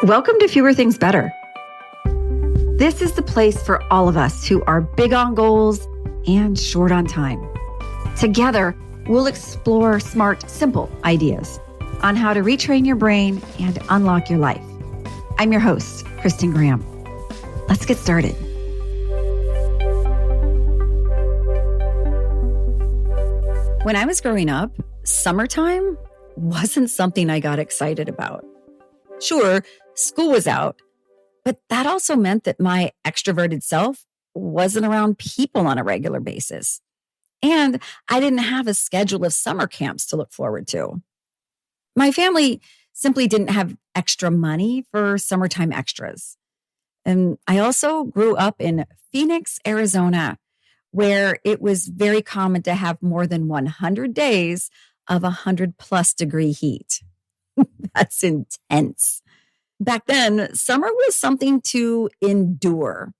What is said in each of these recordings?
Welcome to Fewer Things Better. This is the place for all of us who are big on goals and short on time. Together, we'll explore smart, simple ideas on how to retrain your brain and unlock your life. I'm your host, Kristin Graham. Let's get started. When I was growing up, summertime wasn't something I got excited about. Sure, school was out, but that also meant that my extroverted self wasn't around people on a regular basis. And I didn't have a schedule of summer camps to look forward to. My family simply didn't have extra money for summertime extras. And I also grew up in Phoenix, Arizona, where it was very common to have more than 100 days of 100+ degree heat. That's intense. Back then, summer was something to endure.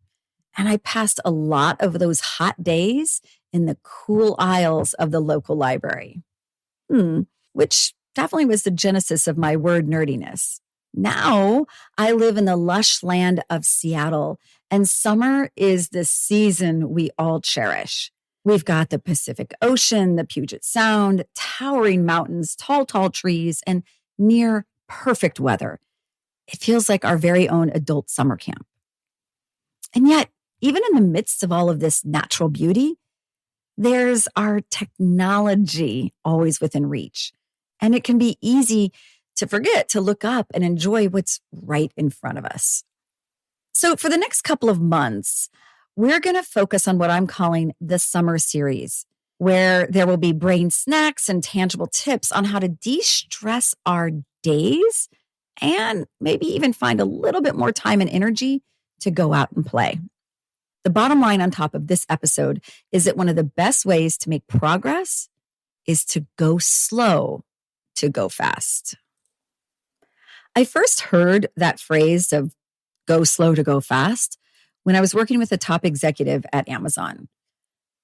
And I passed a lot of those hot days in the cool aisles of the local library, which definitely was the genesis of my word nerdiness. Now, I live in the lush land of Seattle, and summer is the season we all cherish. We've got the Pacific Ocean, the Puget Sound, towering mountains, tall trees, and near perfect weather. It feels like our very own adult summer camp. And yet, even in the midst of all of this natural beauty, there's our technology always within reach. And it can be easy to forget to look up and enjoy what's right in front of us. So for the next couple of months, we're going to focus on what I'm calling the summer series, where there will be brain snacks and tangible tips on how to de-stress our days and maybe even find a little bit more time and energy to go out and play. The bottom line on top of this episode is that one of the best ways to make progress is to go slow to go fast. I first heard that phrase of go slow to go fast when I was working with a top executive at Amazon.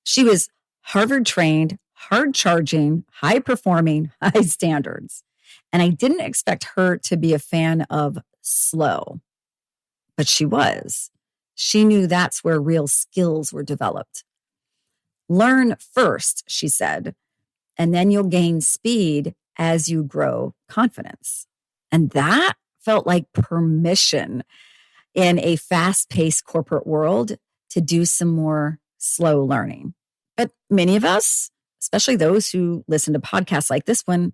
She was Harvard-trained, hard-charging, high-performing, high standards. And I didn't expect her to be a fan of slow. But she was. She knew that's where real skills were developed. Learn first, she said, and then you'll gain speed as you grow confidence. And that felt like permission in a fast-paced corporate world to do some more slow learning. But many of us, especially those who listen to podcasts like this one,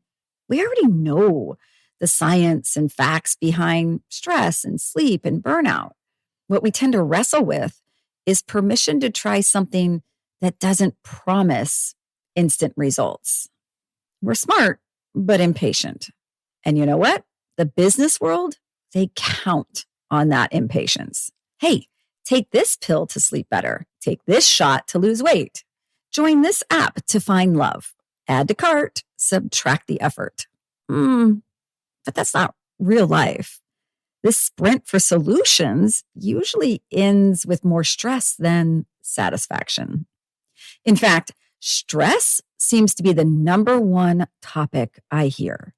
we already know the science and facts behind stress and sleep and burnout. What we tend to wrestle with is permission to try something that doesn't promise instant results. We're smart, but impatient. And you know what? The business world, they count on that impatience. Hey, take this pill to sleep better. Take this shot to lose weight. Join this app to find love. Add to cart, subtract the effort. But that's not real life. This sprint for solutions usually ends with more stress than satisfaction. In fact, stress seems to be the number one topic I hear.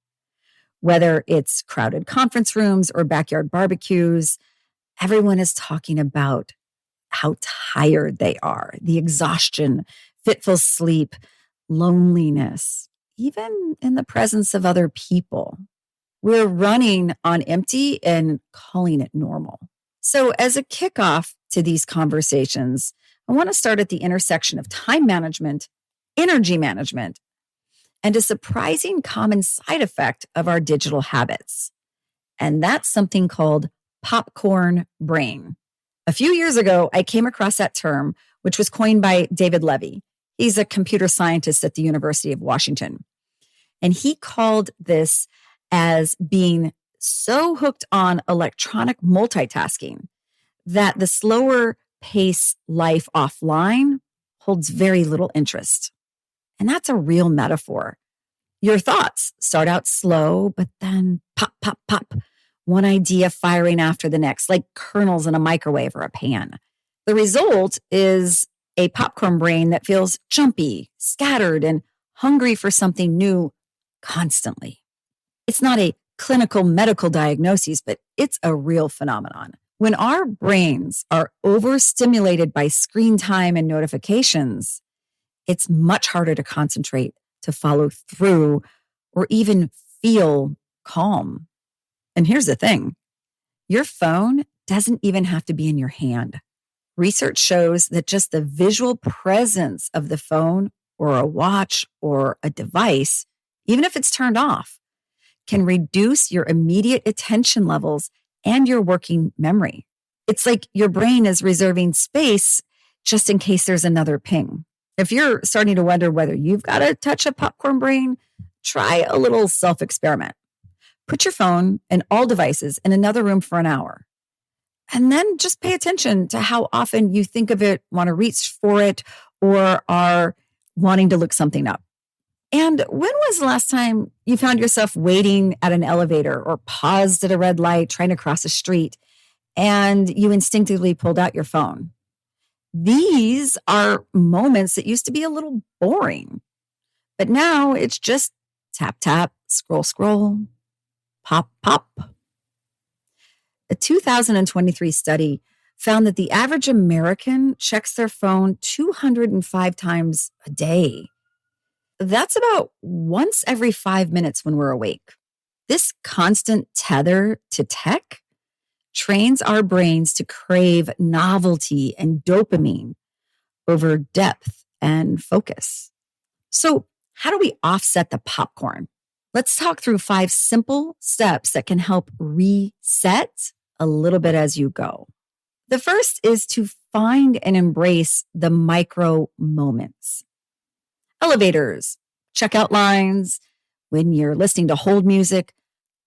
Whether it's crowded conference rooms or backyard barbecues, everyone is talking about how tired they are, the exhaustion, fitful sleep, loneliness, even in the presence of other people. We're running on empty and calling it normal. So as a kickoff to these conversations, I want to start at the intersection of time management, energy management, and a surprising common side effect of our digital habits. And that's something called popcorn brain. A few years ago, I came across that term, which was coined by David Levy. He's a computer scientist at the University of Washington. And he called this as being so hooked on electronic multitasking that the slower pace life offline holds very little interest. And that's a real metaphor. Your thoughts start out slow, but then pop, pop, pop. One idea firing after the next, like kernels in a microwave or a pan. The result is a popcorn brain that feels jumpy, scattered, and hungry for something new constantly. It's not a clinical medical diagnoses, but it's a real phenomenon. When our brains are overstimulated by screen time and notifications, it's much harder to concentrate, to follow through, or even feel calm. And here's the thing, your phone doesn't even have to be in your hand. Research shows that just the visual presence of the phone or a watch or a device, even if it's turned off, can reduce your immediate attention levels and your working memory. It's like your brain is reserving space just in case there's another ping. If you're starting to wonder whether you've got a touch of popcorn brain, try a little self-experiment. Put your phone and all devices in another room for an hour. And then just pay attention to how often you think of it, want to reach for it, or are wanting to look something up. And when was the last time you found yourself waiting at an elevator or paused at a red light trying to cross a street and you instinctively pulled out your phone? These are moments that used to be a little boring, but now it's just tap, tap, scroll, scroll, pop, pop. A 2023 study found that the average American checks their phone 205 times a day. That's about once every 5 minutes when we're awake. This constant tether to tech trains our brains to crave novelty and dopamine over depth and focus. So, how do we offset the popcorn? Let's talk through 5 simple steps that can help reset a little bit as you go. The first is to find and embrace the micro moments. Elevators, checkout lines, when you're listening to hold music,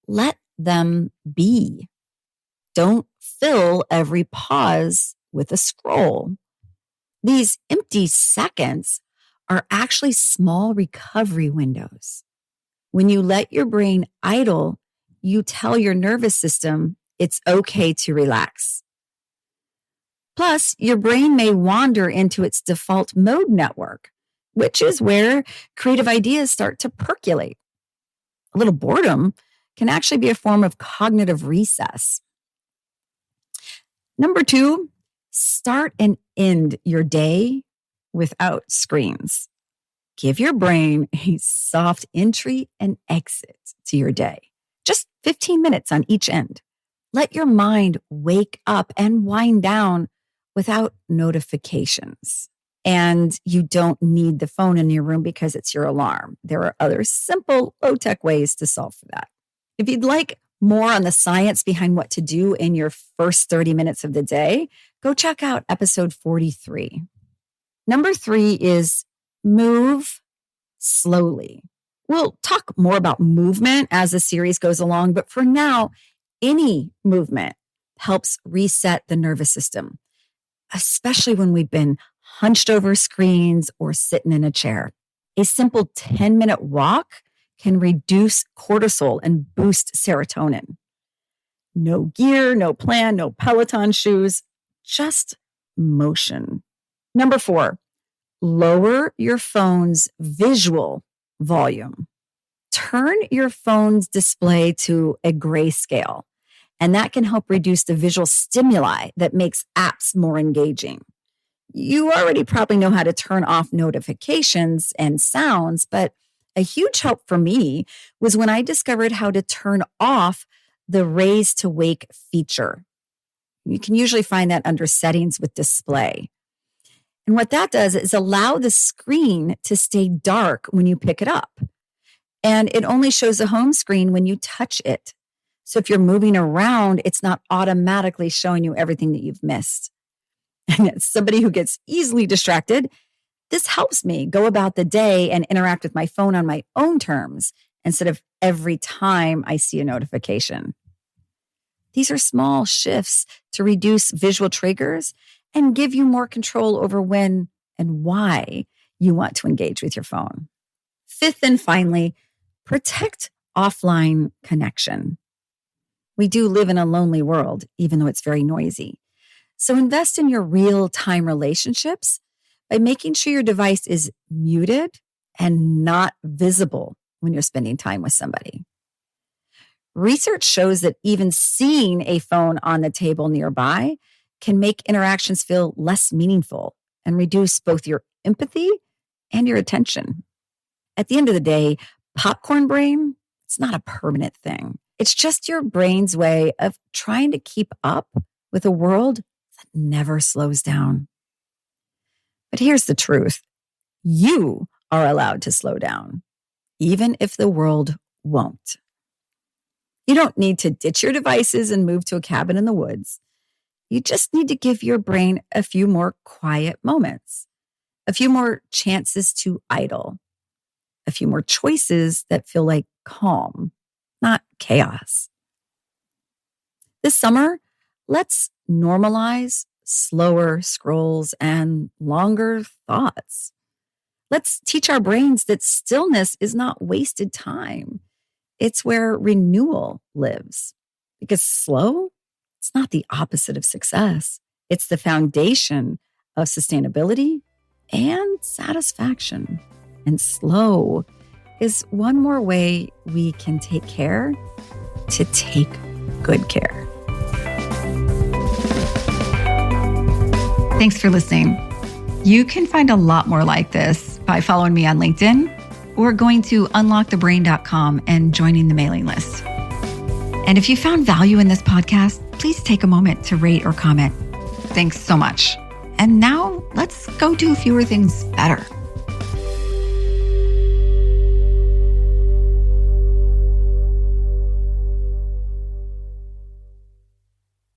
let them be. Don't fill every pause with a scroll. These empty seconds are actually small recovery windows. When you let your brain idle, you tell your nervous system it's okay to relax. Plus, your brain may wander into its default mode network, which is where creative ideas start to percolate. A little boredom can actually be a form of cognitive recess. Number 2, start and end your day without screens. Give your brain a soft entry and exit to your day. Just 15 minutes on each end. Let your mind wake up and wind down without notifications. And you don't need the phone in your room because it's your alarm. There are other simple, low-tech ways to solve for that. If you'd like more on the science behind what to do in your first 30 minutes of the day, go check out episode 43. Number 3 is move slowly. We'll talk more about movement as the series goes along, but for now, any movement helps reset the nervous system, especially when we've been hunched over screens or sitting in a chair. A simple 10-minute walk can reduce cortisol and boost serotonin. No gear, no plan, no Peloton shoes, just motion. Number 4, lower your phone's visual volume. Turn your phone's display to a grayscale, and that can help reduce the visual stimuli that makes apps more engaging. You already probably know how to turn off notifications and sounds, but a huge help for me was when I discovered how to turn off the raise to wake feature. You can usually find that under settings with display. And what that does is allow the screen to stay dark when you pick it up. And it only shows the home screen when you touch it. So if you're moving around, it's not automatically showing you everything that you've missed. And as somebody who gets easily distracted, this helps me go about the day and interact with my phone on my own terms instead of every time I see a notification. These are small shifts to reduce visual triggers and give you more control over when and why you want to engage with your phone. 5th and finally, protect offline connection. We do live in a lonely world, even though it's very noisy. So invest in your real-time relationships by making sure your device is muted and not visible when you're spending time with somebody. Research shows that even seeing a phone on the table nearby can make interactions feel less meaningful and reduce both your empathy and your attention. At the end of the day, popcorn brain, it's not a permanent thing. It's just your brain's way of trying to keep up with a world that never slows down. But here's the truth. You are allowed to slow down, even if the world won't. You don't need to ditch your devices and move to a cabin in the woods. You just need to give your brain a few more quiet moments, a few more chances to idle, a few more choices that feel like calm, not chaos. This summer, let's normalize slower scrolls and longer thoughts. Let's teach our brains that stillness is not wasted time. It's where renewal lives. Because slow, it's not the opposite of success. It's the foundation of sustainability and satisfaction. And slow is one more way we can take care to take good care. Thanks for listening. You can find a lot more like this by following me on LinkedIn or going to unlockthebrain.com and joining the mailing list. And if you found value in this podcast, please take a moment to rate or comment. Thanks so much. And now let's go do fewer things better.